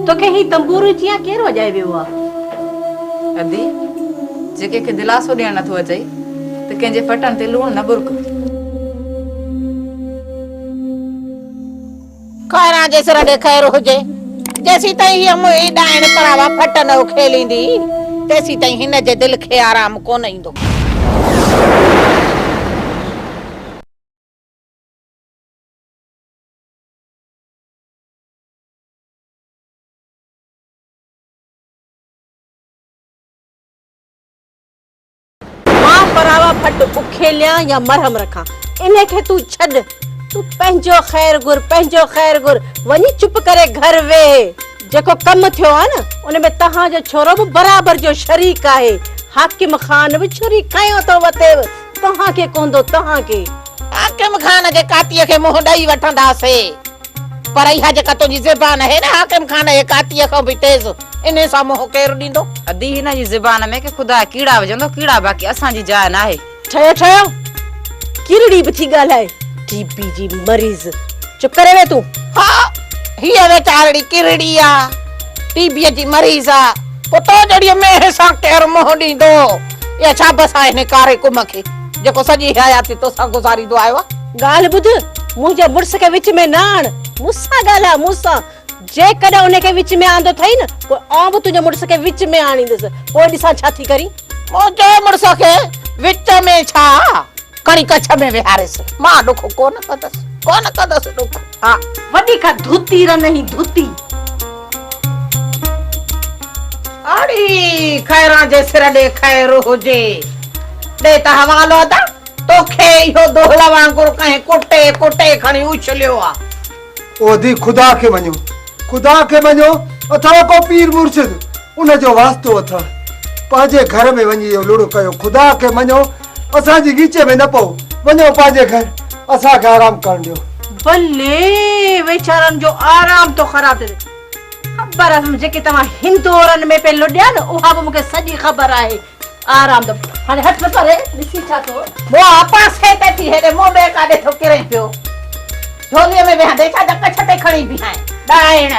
तो के ही तंबूर जिया केर वजाए वियो आ अदी जेके के दिलासो ॾियण नथो अचई त कंहिंजे फटन ते लूण न बुरक। खैरा जे सिर ॾे खैर हुजे जेसी ताईं हीअ मुई ॾाइण परावा फट न उखेलींदी तेसी ताईं हिन जे दिल खे आराम कोन ईंदो। परावा फट उखेलिया या मरहम रखा इने के तू छड तू पंहिंजो खैर गुर वनी चुप करे घर वे जेको कम थियो आ न उन में तहां जो छोरो भी बराबर जो शरीक आहे। हाकिम खान भी छुरी कयो तो वते तहां के कोंदो तहां के हाकिम खान जे कातीअ खे मुंह ॾेई वठंदासे पर इहा जेका तुंहिंजी ज़बान है न हाकिम खान जे कातीअ खां भी तेज इने सां मुंह केर ॾींदो। अदी हिन जी ज़बान में के खुदा कीड़ा विझंदो कीड़ा बाक़ी असां जी जाइ न आहे। ठयो किरड़ी भी थी ॻाल्हाए टीबी जी मरीज चुप करे वे तू। हा हीअ वेचारड़ी किरड़ी आ टीबीअ जी मरीज आ पुतो जड़ीअ में सां केर मुंह ॾींदो। या छा बस आहे ने कारे कुम खे जेको सॼी हयाती तोसां गुज़ारींदो आयो आहे। ॻाल्हि ॿुध मुंहिंजे मुड़स खे विच में न आण मूंसां ॻाल्हाए मूंसां जे कॾहिं उन खे विच में आंदो थई न पोइ आउं बि तुंहिंजे मुड़स खे विच में आणींदसि पोइ ॾिसां छा थी करी। मुंहिंजे मुड़स खे विच में छा खणी कच्छ में विहारिस मां ॾुख कोन कंदसि ॾुख। हा वॾी का धूती रनही धूती अड़ी खैरा जे सिर ॾे खैर हुजे ॾे त हवालो अदा तोखे इहो दोहला वांगुरु कंहिं कुटे खणी उछलियो आ। ओदी खुदा के मञो अथवा को पीर मुर्शिद उन जो वास्तो अथवा पांजे घर में वञी इहो लुड़ कयो। खुदा के मञो असां जी गीचे में न पओ वञो पांजे घर असां के आराम करण दियो। भले वेचारन जो आराम तो खराब थे ख़बर है जेके तमा हिंदोरन में पे लुडिया न उहा भी मुके सजी खबर आहे आराम दो हाने हट मत रे दिसी छा तो वो आपस है ते थी हेडे मोबे काडे तो किरे पियो झोली में बेहा देखा धक्का छटे खड़ी भी है डायण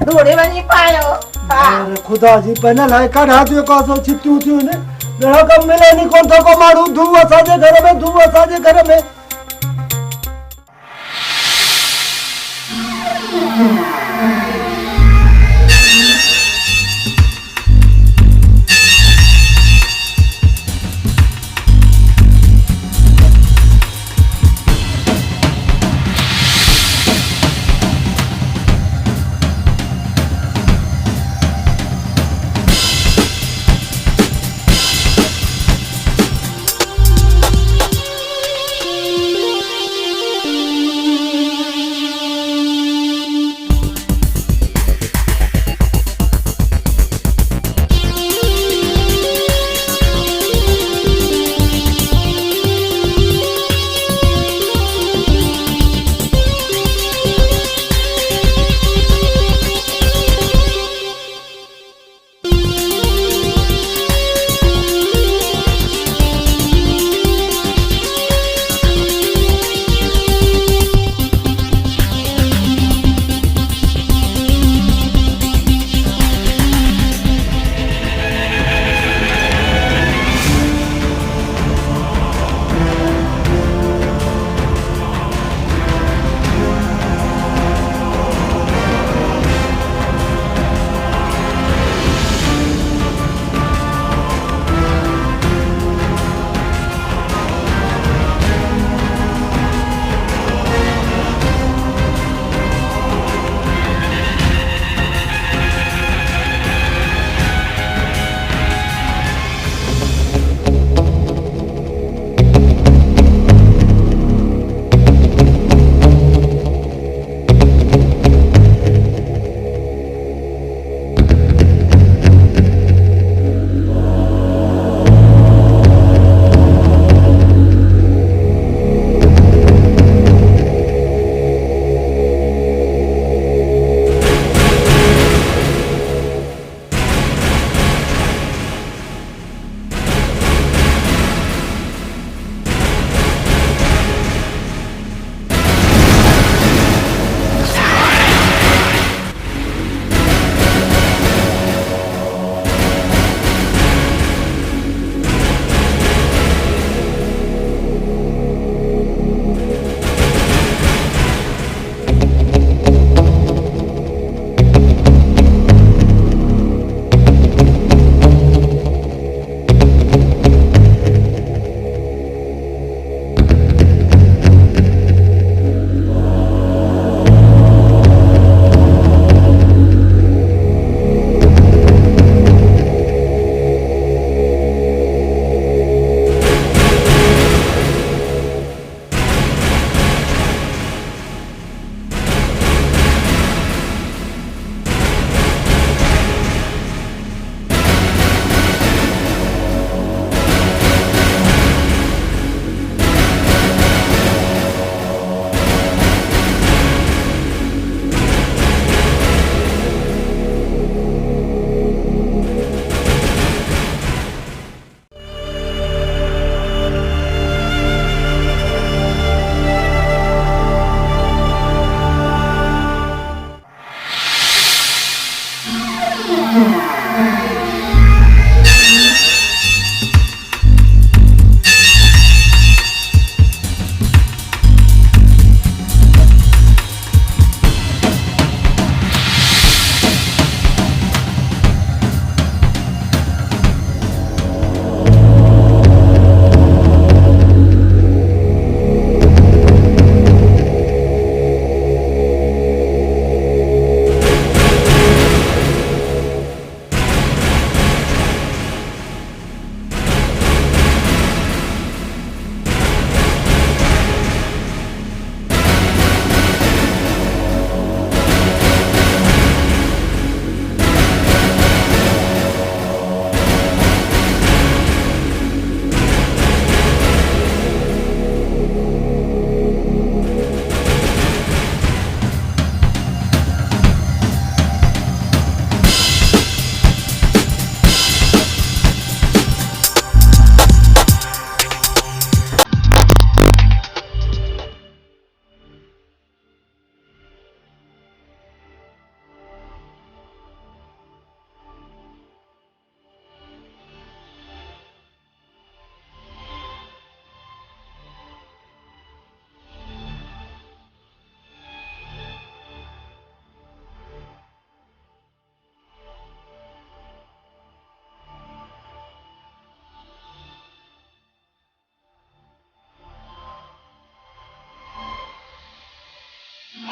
दूड़े वनी पायो। अरे खुदा जी पहले लाए का हाथ यो का सो छिट्टू थी ने जरा कम मिले नहीं कौन था को मारू धुआ साजे घर में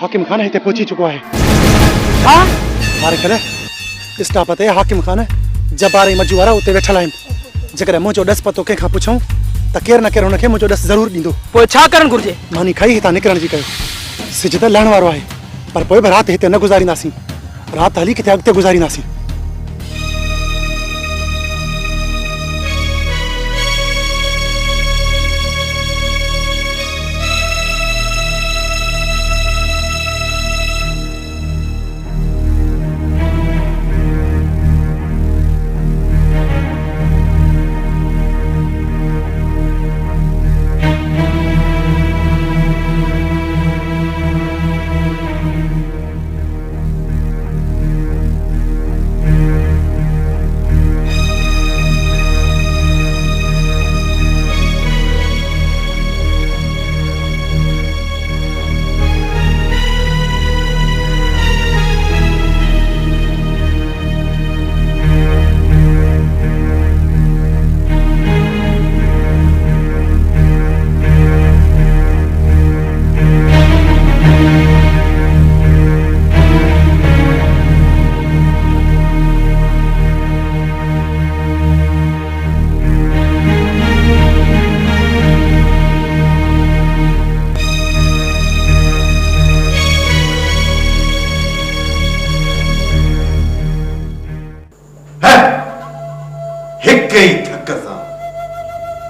हाकिम खान हिते पहुची चुको आहे। हा मारे कल स्टाफ ते हाकिम खान जबारी मजू वारा उते वेठल आहिनि। जेकॾहिं मुंहिंजो ॾस पतो कंहिंखां पुछूं त केरु न केरु हुनखे मुंहिंजो ॾस ज़रूरु ॾींदो। पोइ छा करणु घुर्जे? मानी खाई हितां निकिरण जी कयो। सिज त लहण वारो आहे, पर पोइ बि राति हिते न गुज़ारींदासीं। राति हली किथे अॻिते गुज़ारींदासीं।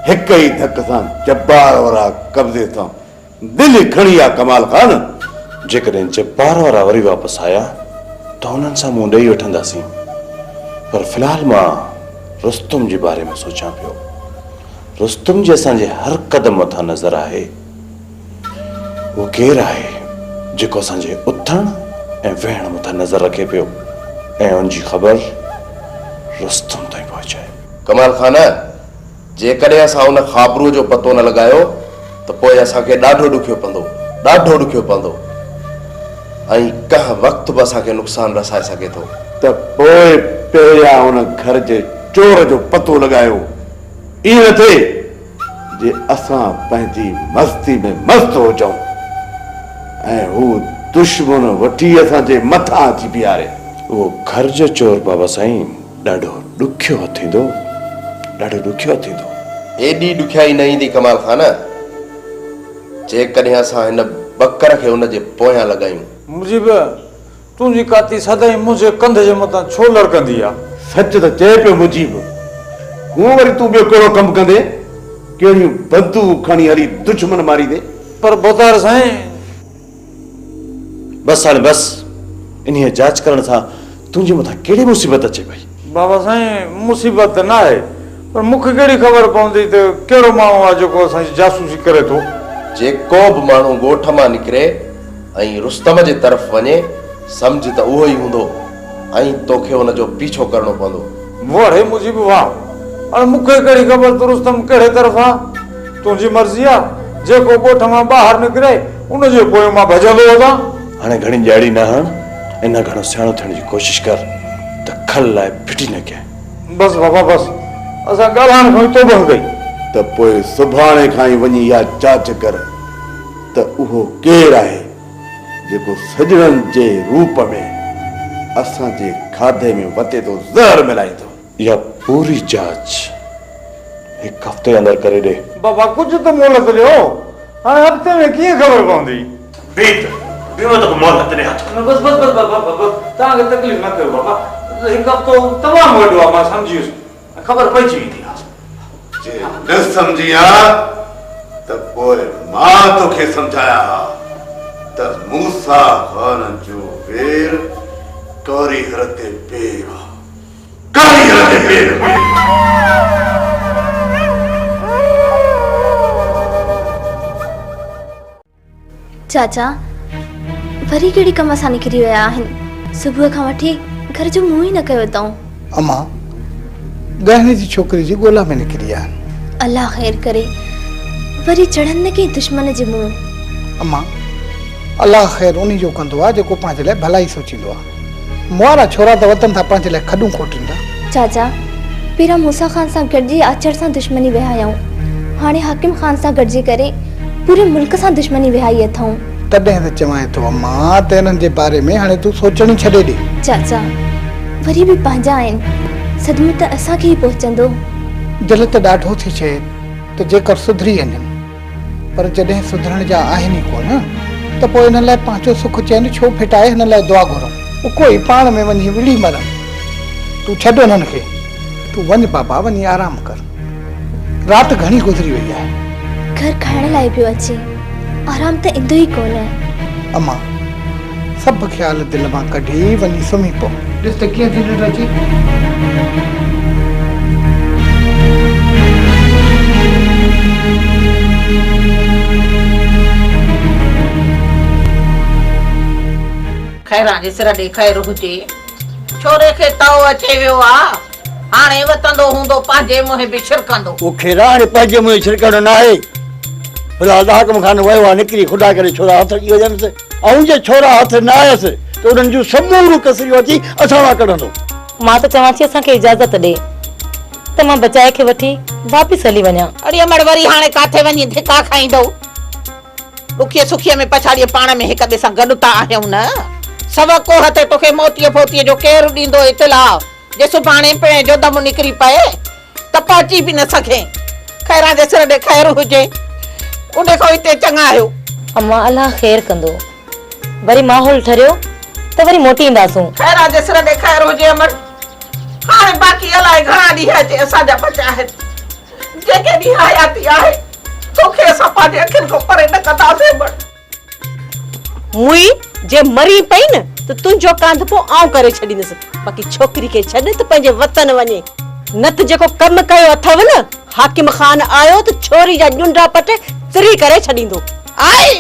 हिक ई धक सां जब्बार वारा कब्ज़े सां दिलि खणी आ कमाल खान। जेकॾहिं जब्बार वारा वरी वापसि आया त हुननि सां मुंहुं ॾेई वठंदासीं। पर फ़िलहाल मां रुस्तम जे बारे में सोचां पियो। रुस्तम जे असांजे हर क़दम मथां नज़र आहे। उहो केरु आहे जेको असांजे उथण ऐं वेहण मथां नज़र रखे पियो ऐं उनजी ख़बर रुस्तम ताईं पहुचाए। कमाल खान, जेकॾहिं असां उन ख़ाबरू जो पतो न लॻायो त पोइ असांखे ॾाढो ॾुखियो पवंदो ऐं कंहिं वक़्तु बि असांखे नुक़सानु रसाए सघे थो। त पोइ पहिरियां उन घर जे चोर जो पतो लॻायो। ईअं न थिए जे असां पंहिंजी मस्ती में मस्त हुजऊं ऐं हू दुश्मन वठी असांजे मथां अची बीहारे। उहो घर जो चोर बाबा साईं ॾाढो ॾुखियो थींदो, एॾी ॾुखियाई न ईंदी कमाल खान जेकॾहिं असां हिन बकर खे हुन जे पोयां लॻायूं। मुजीब, तुंहिंजी काती सदाईं मुंहिंजे कंध जे मथां छो लड़कंदी आहे? सच त चए पियो मुजीब। हूअं वरी तूं ॿियो कहिड़ो कमु कंदे? कहिड़ियूं बंदूक खणी हली दुश्मन मारी दे। पर बोतार साईं, बस हाणे बस, इन्हीअ जांच करण सां तुंहिंजे मथां कहिड़ी मुसीबत अचे पई? बाबा साईं, मुसीबत न आहे, पर मूंखे कहिड़ी ख़बर पवंदी त कहिड़ो माण्हू आहे जेको असांजी जासूसी करे थो? जेको बि माण्हू ॻोठ मां निकिरे ऐं रुस्तम जे तरफ़ वञे, सम्झ त उहो ई हूंदो ऐं तोखे हुनजो पीछो करणो पवंदो। वाह मुजीब वाह, हाणे मूंखे कहिड़ी ख़बर त रुस्तम कहिड़े तरफ़ आहे? तुंहिंजी मर्ज़ी आहे, जेको ॻोठ मां ॿाहिरि निकिरे उनजे पोइ मां भॼंदो वञां। हाणे घणी ॼाड़ी न हण ऐं न घणो सियाणो थियण जी कोशिशि कर त खल लाइ फिटी न कयां। बस बाबा बस, असां ॻाल्हाइण खां ई तौबा कई। त पोइ सुभाणे खां ई वञी इहा जांच कर त उहो केरु आहे जेको सजणनि जे रूप में असांजे खाधे में वते थो ज़हर मिलाईंदो। इहा पूरी जांच हिकु हफ़्ते अंदरि करे ॾे। बाबा कुझु त मोहलत ॾियो, हाणे हफ़्ते में कीअं ख़बर पवंदी? बस बस बस बाबा, तव्हांखे तकलीफ़ न कयो बाबा। हिकु हफ़्तो तमामु वॾो आहे, मां सम्झी वियुसि, ख़बर पइजी वेंदी आहे। जे न सम्झी आहे त पोइ मां तोखे सम्झाया त मूसा ख़ान जो वेर कारी हर ते पेर आहे, कारी हर ते पेर। चाचा, वरी कहिड़ी कम सां निकिरी विया आहिनि? सुबुह खां वठी घर जो मुंहुं ई न कयो अथऊं। अम्मा, गहने जी छोकिरी जी ॻोल्हा में निकिरी आहिनि। अल्लाह ख़ैर करे, वरी चढ़नि न कंहिं दुश्मन जे मुंहुं। अम्मा, अल्लाह ख़ैर उन्ही जो कंदो आहे जेको पंहिंजे लाइ भलाई सोचींदो आहे। मुआरा छोरा त वतन था पंहिंजे लाइ खॾूं खोटींदा। चाचा, पहिरियों मूसा ख़ान सां गॾिजी आचर सां दुश्मनी विहायूं, हाणे हाकिम ख़ान सां गॾिजी करे पूरे मुल्क सां दुश्मनी विहाई अथऊं। तॾहिं त चवां थो अम्मा त हिननि जे बारे में हाणे तूं सोचण ई छॾे ॾे। चाचा वरी बि पंहिंजा आहिनि, सदमो त असांखे ई पहुचंदो। दिलि त ॾाढो थी चए त जेकर सुधरी वञनि, पर जॾहिं सुधरण जा आहिनि ई कोन त पोइ हिन लाइ पंहिंजो सुख चैन छो फिटाए हिन लाइ दुआ घुरूं। उको ई पाण में वञी विड़ी मरनि। तूं छॾ हुननि खे, तूं वञ बाबा, वञी आराम कर। राति घणी गुज़री वई आहे। घर खाइण लाइ पियो अचे, आराम त ईंदो ई कोन। अम्मा सभु ख़्याल दिलि मां कढी वञी सुम्ही पओ। ॾिस त कीअं थी निंड अचे। खैरा जे सिर ॾे खैर हुजे। छोरे खे तव अचे वियो आहे, हाणे वतंदो हूंदो पंहिंजे मुंहुं बि छिड़कंदो। वो खेरा हाणे पंहिंजे मुंहुं छिड़कणो न आहे। फिलहाल हाकम खान वियो आहे, निकिरी खुदा करे छोरा हथ अची वञनिसि। ऐं जे छोरा हथ न आयसि त उन्हनि जूं समूरियूं कसरियूं अची असां मां कढंदो। मां त चवां थी असांखे इजाज़त ॾे त मां बचाए खे वठी वापसि हली वञा। अड़े अमड़ वरी हाणे काथे वञी धिका खाईंदो। ॾुखीअ सुखीअ में पछाड़ीअ पाण में हिक ॿिए सां गॾु था आहियूं न। सवा को हथे तोखे मोतीअ फोतीअ जो केरु ॾींदो इतला जे सुभाणे पिणे जो दम निकिरी पए त पहुची बि न सघे। खैरा जे सिर ॾे खैर हुजे, उन खां हिते चङा आहियो। अम्मा अलाह ख़ैर कंदो, वरी माहौल ठरियो त वरी मोटी ईंदासूं। खैरा जे सिर ॾे खैर हुजे अमड़। हाणे बाक़ी अलाए घणा ॾींहं अचे असांजा बचा आहिनि। जेके ॾींहं हयाती आहे तोखे असां पंहिंजे अखियुनि खां परे न कंदासीं। मुई जे मरी पई न त तुंहिंजो कांध पो आऊं करे छॾींदसि। बाक़ी छोकिरी खे छॾ त पंहिंजे वतन वञे। न त जेको कमु कयो अथव न, हाकिम खान आयो त छोरी जा ॼुंडा पटे तिरी करे छॾींदो। आई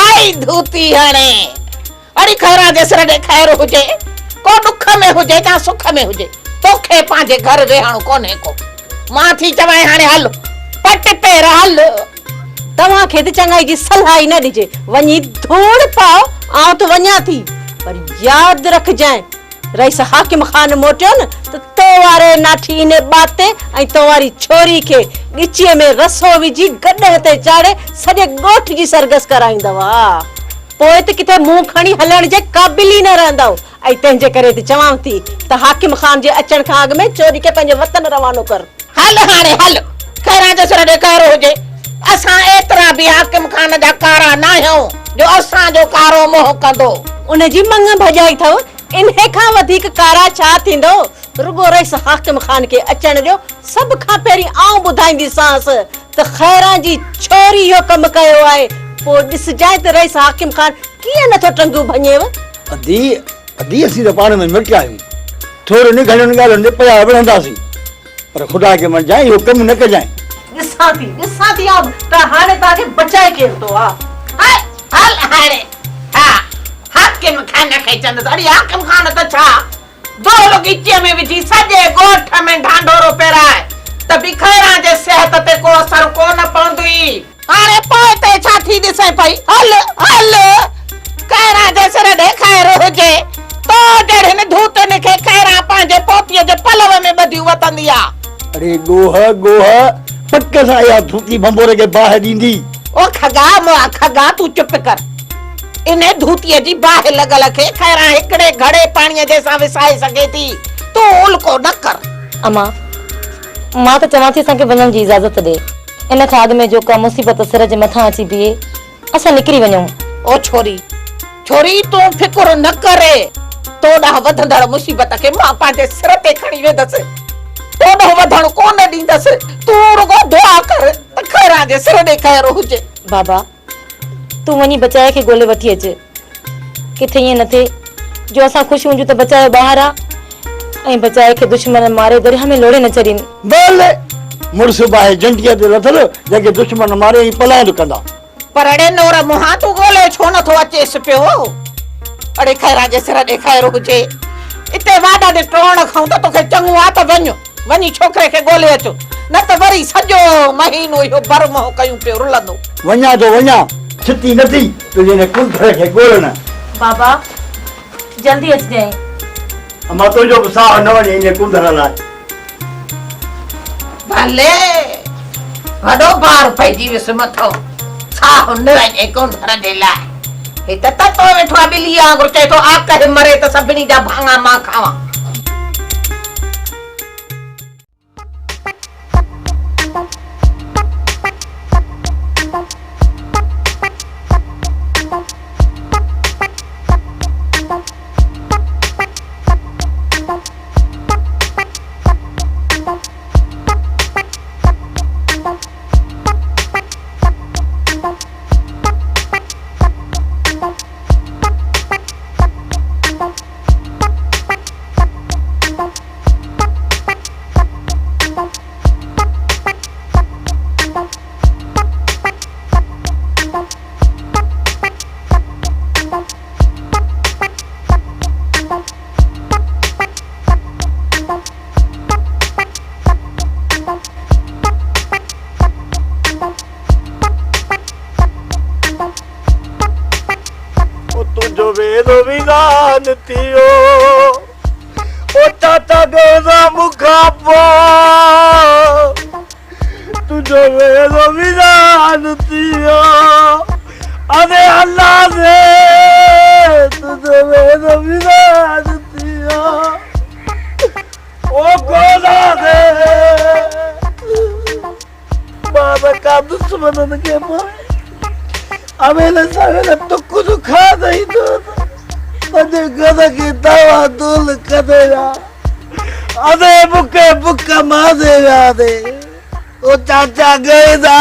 आई धूती हाणे। अड़ी खैरा जे सिर ॾे खैर हुजे, को दुख में हुजे या सुख में हुजे, तोखे पंहिंजे घर वेहणो कोन्हे को। मां थी चवां हाणे हल पट ते हल। तव्हां खे त चङाई जी सलाह ई न ॾिजे। वञी धूड़ पाओ, आऊं त वञा थी, पर यादि रखजांइ रईस हाकिम खान मोटियो न त तो वारे नाठी इन बाते ऐं तो वारी छोरी खे ॻिचीअ में रसो विझी गॾ ते चाड़े सॼे ॻोठ जी सरगस कराईंदव। पोइ त किथे मुंहुं खणी हलण जे क़ाबिल ई न रहंदव। ऐं तंहिंजे करे त चवां थी त हाकिम खान जे अचण खां अॻु में चोरी खे पंहिंजे वतन रवानो कर। हल हाणे हल, खैरा जे सिर ॾे खैर हुजे। असां एतिरा बि हाकिम खान जा कारा न आहियूं जो असांजो कारो मोह कंदो। उनजी मंग भॼाई अथव, इन्हे खां वधीक कारा छा थींदो। रुगो रईस हाकिम खान खे अचण ॾियो। सभ खां पहिरीं आऊं ॿुधाईंदीसांसि त खैरा जी छोरी इहो कमु कयो आहे। पोइ ॾिसजांइ त रईस हाकिम खान कीअं नथो टंगू भञेव। अदी अदी असीं त पाण में मिट आहियूं, थोरो न घणनि ॻाल्हियुनि ते पिया विढ़ंदासीं, पर ख़ुदा खे मञजांइ इहो कमु न कजांइ। ॾिसां थी आऊं त हाणे तव्हांखे बचाए केरु आहे। हल हाणे हा हाकिम खान खे चंदसि। अड़ी हाकिम खान त छा दोल गिचीअ में विझी सॼे ॻोठ में ढांढोरो पेराए त बि खैरा जे सिहत ते को असर कोन पवंदी। हाणे पोइ ते छा थी ॾिसे पई। हल हल खैरा जे सिर ॾे खैर हुजे। तो जहिड़े धूतनि खे खैरा पंहिंजे पोतीअ जे पलव में ॿधी वतंदी आहे। अरे गोह गोह पक सां इहा धूती बंबोरे खे बाहि ॾींदी। ओ खगा तू चुप कर। इने धूतीअ जी बाहि लॻल खे खैरा हिकिड़े घड़े पाणीअ जैसा विसाए सघे थी। तू उल्को न कर। अम्मा मां त चवां थी असांखे वञण जी इजाज़त ॾे। इन खां अॻु में जो का मुसीबत सिर जे मथां अची बीहे असां निकिरी वञूं। ओ छोरी तूं फिकुर न करे। तोॾां वधंदड़ मुसीबत खे मां पंहिंजे सिर ते खणी वेंदसि। तोॾां वधण कोन ॾींदसि। तूं रुगो दुआ कर त खैरा जे सिर ॾे खैर हुजे। बाबा तूं वञी बचाए खे ॻोल्हे वठी अच। किथे ईअं न थिए जो असां ख़ुशि हुजूं त बचाए ॿाहिरि आहे ऐं बचाए खे दुश्मन मारे दरिया में लोड़े न छॾीनि। बोले मुड़ुस बाहि जंटिया ते लथल जंहिंखे दुश्मन मारे ई पलायन कंदा। पर अड़े नोर मुहां तूं ॻोल्हे छो नथो अचेसि पियो। अड़े खैरा जे सिर ॾे खैर हुजे। इते वाॾा ॾे टोण खाऊं त तोखे चङो आहे त वञी छोकिरे खे ॻोल्हे अचो, न त वरी सॼो महीनो इहो बरमो कयूं पियो रुलंदो। वञा तो वञा छिती नथी तुंहिंजे हिन कुंठड़े खे ॻोल्हण। बाबा जल्दी अचिजांइ। अम्मा तुंहिंजो बि साह न वञे इन कुंठड़ लाइ। भले वॾो भार पइजी वियुसि मथो। साह न वञे कुंठड़ जे लाइ। हे त तो वेठो आहे ॿिली वांगुरु चए थो आ कहे मरे त सभिनी जा भाङा मां खावां। तुझो वेदो विधान थियो ओ चाचा गोदा मुखापो तुझो वेदो विधान थियो अरे अल्लाह दे तुझो वेदो विधान थियो ओ गोदा दे बाबा का दुश्मनन के मारे आवेले सावेले तो कुछ खा नहीं तो मजे गदा की दवा दूल कदेगा अदे बुके बुक्का मादेगा दे ओ चाचा गए दा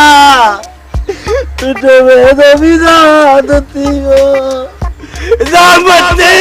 तुझे वेदो विधान थियो जा मते